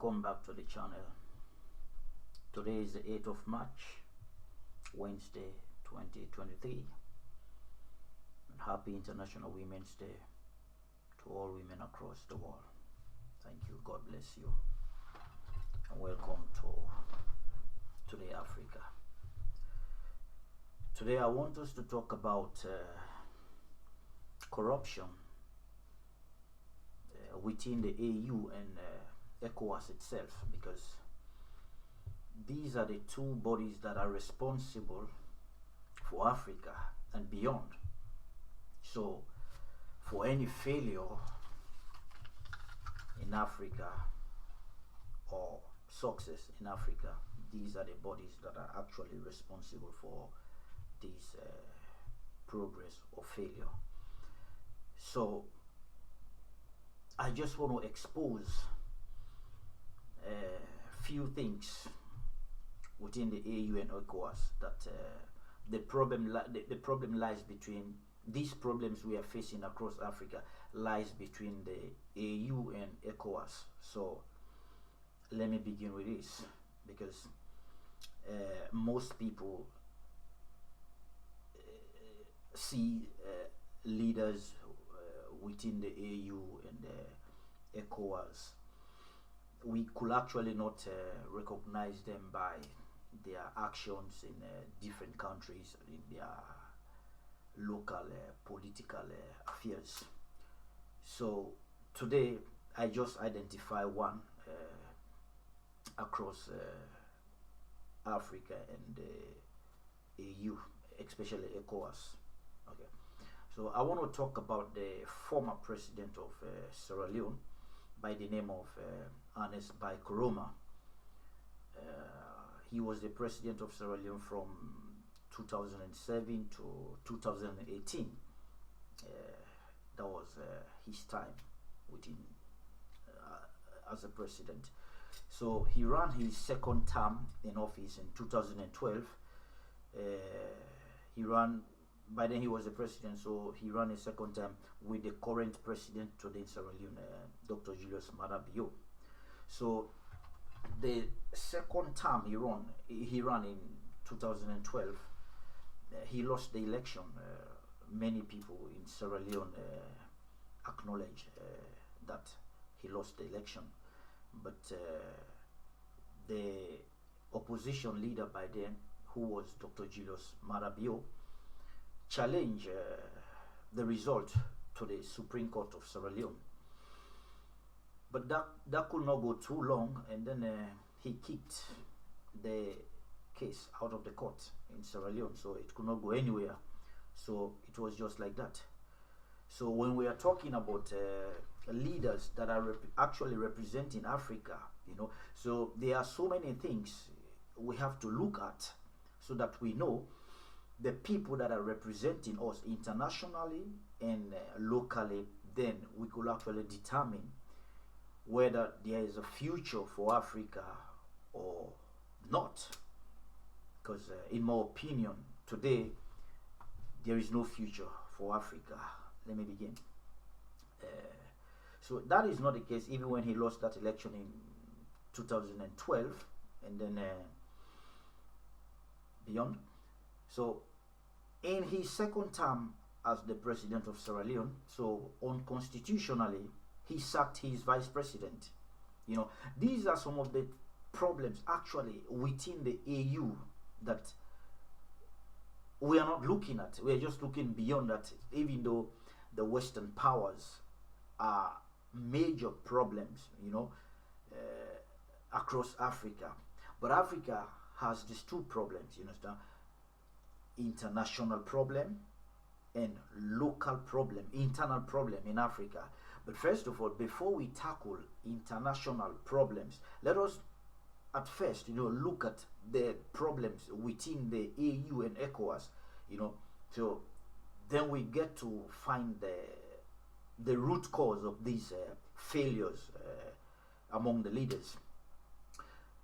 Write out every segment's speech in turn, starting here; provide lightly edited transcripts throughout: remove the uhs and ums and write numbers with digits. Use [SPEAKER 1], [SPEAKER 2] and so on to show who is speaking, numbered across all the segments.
[SPEAKER 1] Welcome back to the channel. Today is the 8th of March, Wednesday 2023, and happy International Women's Day to all women across the world. Thank you. God bless you, and welcome to Today Africa. Today I want us to talk about corruption within the AU and ECOWAS itself, because these are the two bodies that are responsible for Africa and beyond. So for any failure in Africa or success in Africa, these are the bodies that are actually responsible for this progress or failure. So I just want to expose a few things within the AU and ECOWAS that the problem lies between these problems we are facing across Africa lies between the AU and ECOWAS. So let me begin with this, because most people see leaders within the AU and the ECOWAS. We could actually not recognize them by their actions in different countries, in their local political affairs. So today I just identify one across Africa and the AU, especially ECOWAS. Okay, so I want to talk about the former president of Sierra Leone by the name of Ernest Bai Koroma. He was the president of Sierra Leone from 2007 to 2018. That was his time within as a president. So he ran his second term in office in 2012. By then he was the president, so he ran a second term with the current president today in Sierra Leone, Dr. Julius Maada Bio. So the second term he ran in 2012. He lost the election. Many people in Sierra Leone acknowledge that he lost the election, but the opposition leader by then, who was Dr. Julius Maada Bio, challenged the result to the Supreme Court of Sierra Leone. But that could not go too long, and then he kicked the case out of the court in Sierra Leone, so it could not go anywhere. So it was just like that. So when we are talking about leaders that are actually representing Africa, so there are so many things we have to look at so that we know the people that are representing us internationally and locally. Then we could actually determine whether there is a future for Africa or not. Because in my opinion, today there is no future for Africa. Let me begin. So that is not the case even when he lost that election in 2012 and then beyond. So in his second term as the president of Sierra Leone, so unconstitutionally, he sacked his vice president. These are some of the problems actually within the AU that we are not looking at. We are just looking beyond that, even though the Western powers are major problems, across Africa. But Africa has these two problems, you understand? International problem and local problem, internal problem in Africa. But first of all, before we tackle international problems, let us at first, look at the problems within the AU and ECOWAS, so then we get to find the root cause of these failures among the leaders.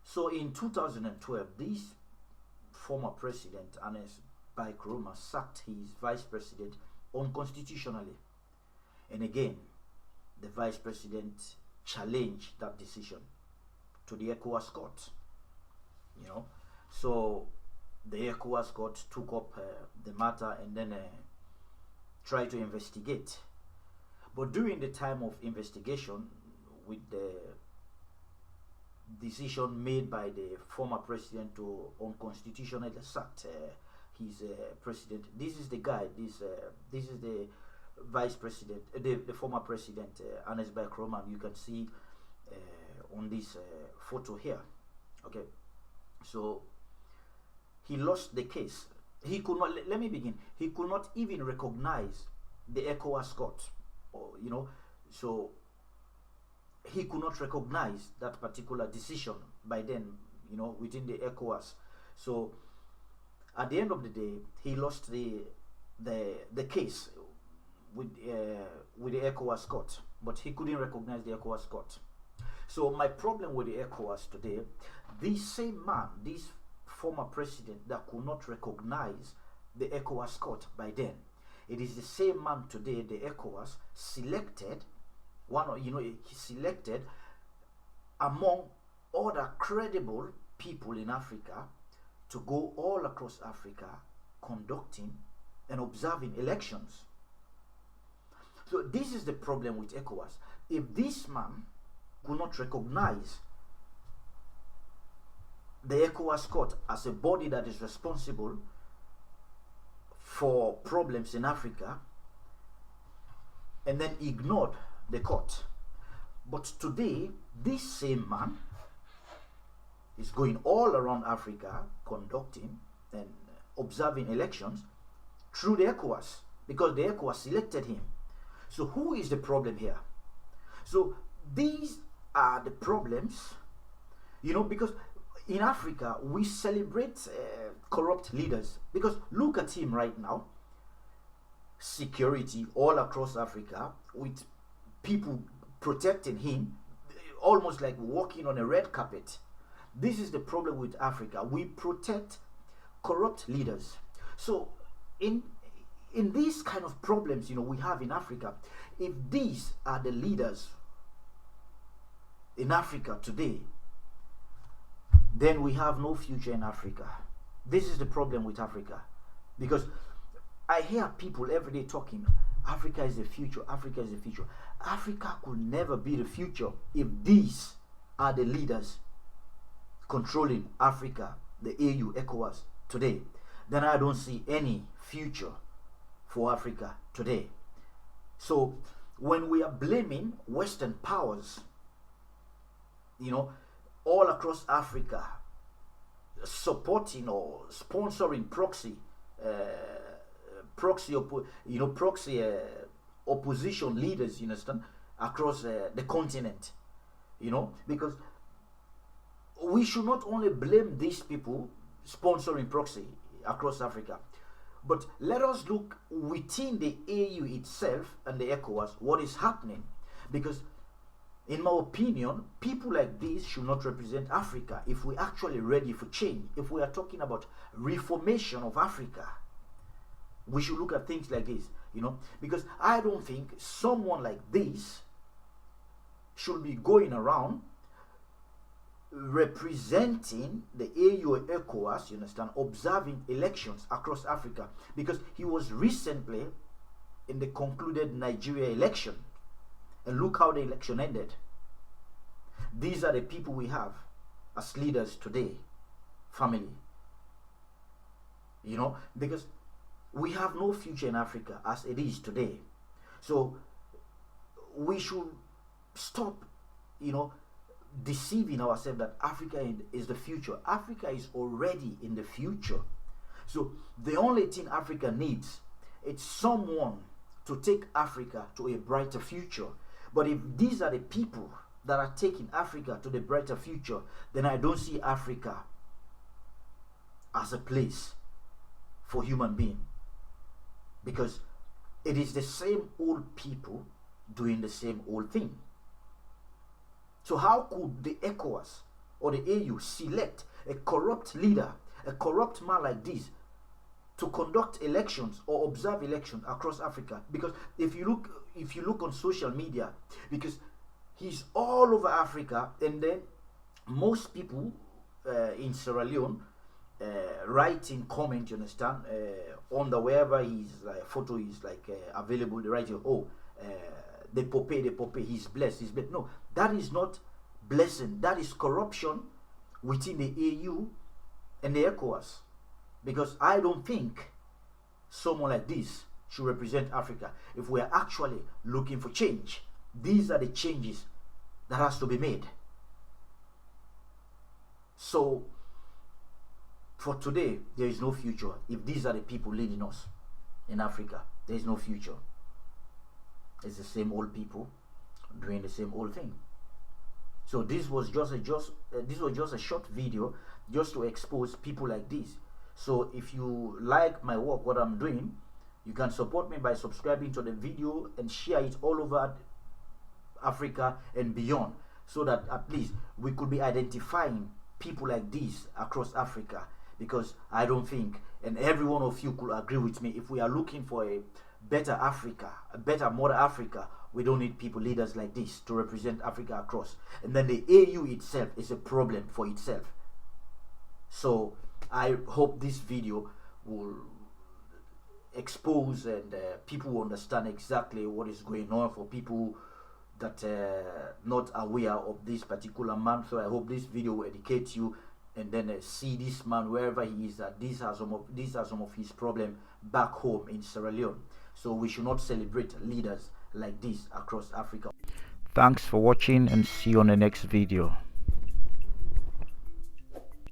[SPEAKER 1] So in 2012, this former president, Ernest Bai Koroma, sacked his vice president unconstitutionally. And again, the vice president challenged that decision. to the ECOWAS court. So the ECOWAS court took up the matter and then tried to investigate. But during the time of investigation, with the decision made by the former president to unconstitutionally sack his president, this is the guy, this is the vice president, the former president, Anes Bakroman. You can see on this photo here. Okay, so he lost the case. He could not, let me begin, he could not even recognize the ECOWAS court, so he could not recognize that particular decision by then, within the ECOWAS. So at the end of the day, he lost the case with the ECOWAS court, but he couldn't recognize the ECOWAS court. So my problem with the ECOWAS today, this same man, this former president that could not recognize the ECOWAS court by then, it is the same man today the ECOWAS selected, he selected among other credible people in Africa to go all across Africa conducting and observing elections. So this is the problem with ECOWAS. If this man could not recognize the ECOWAS court as a body that is responsible for problems in Africa, and then ignored the court, but today this same man is going all around Africa conducting and observing elections through the ECOWAS, because the ECOWAS selected him. So who is the problem here? So these are the problems, because in Africa we celebrate corrupt leaders, because look at him right now. Security all across Africa with people protecting him, almost like walking on a red carpet. This is the problem with Africa. We protect corrupt leaders. So in these kind of problems we have in Africa, if these are the leaders in Africa today, then we have no future in Africa. This is the problem with Africa, because I hear people every day talking, Africa is the future, Africa is the future. Africa could never be the future if these are the leaders controlling Africa, the AU, ECOWAS today. Then I don't see any future for Africa today. So when we are blaming Western powers, all across Africa, supporting or sponsoring proxy opposition leaders, you understand, across the continent, because we should not only blame these people sponsoring proxy across Africa, but let us look within the AU itself and the ECOWAS what is happening, because in my opinion, people like this should not represent Africa if we're actually ready for change. If we are talking about reformation of Africa, we should look at things like this, because I don't think someone like this should be going around representing the AU and ECOWAS, you understand, observing elections across Africa, because he was recently in the concluded Nigeria election, and look how the election ended. These are the people we have as leaders today, family, because we have no future in Africa as it is today. So we should stop, deceiving ourselves that Africa is the future. Africa is already in the future. So the only thing Africa needs is someone to take Africa to a brighter future. But if these are the people that are taking Africa to the brighter future, then I don't see Africa as a place for human beings, because it is the same old people doing the same old thing. So how could the ECOWAS or the AU select a corrupt leader, a corrupt man like this, to conduct elections or observe elections across Africa? Because if you look on social media, because he's all over Africa, and then most people in Sierra Leone write in comment, you understand, on the wherever his photo is available, they write, oh, the Pope, he's blessed, no, that is not blessing, that is corruption within the AU and the ECOWAS. Because I don't think someone like this should represent Africa. If we are actually looking for change, these are the changes that has to be made. So for today, there is no future. If these are the people leading us in Africa, there is no future. It's the same old people doing the same old thing. So this was just a short video just to expose people like this. So if you like my work, what I'm doing, you can support me by subscribing to the video and share it all over Africa and beyond, so that at least we could be identifying people like this across Africa. Because I don't think, and every one of you could agree with me, if we are looking for a better Africa, a better modern Africa, we don't need people, leaders like this to represent Africa across. And then the AU itself is a problem for itself. So I hope this video will expose and people will understand exactly what is going on, for people that are not aware of this particular man. So I hope this video will educate you, and then see this man wherever he is, that these are some of his problems back home in Sierra Leone. So we should not celebrate leaders like this across Africa. Thanks for watching, and see you on the next video.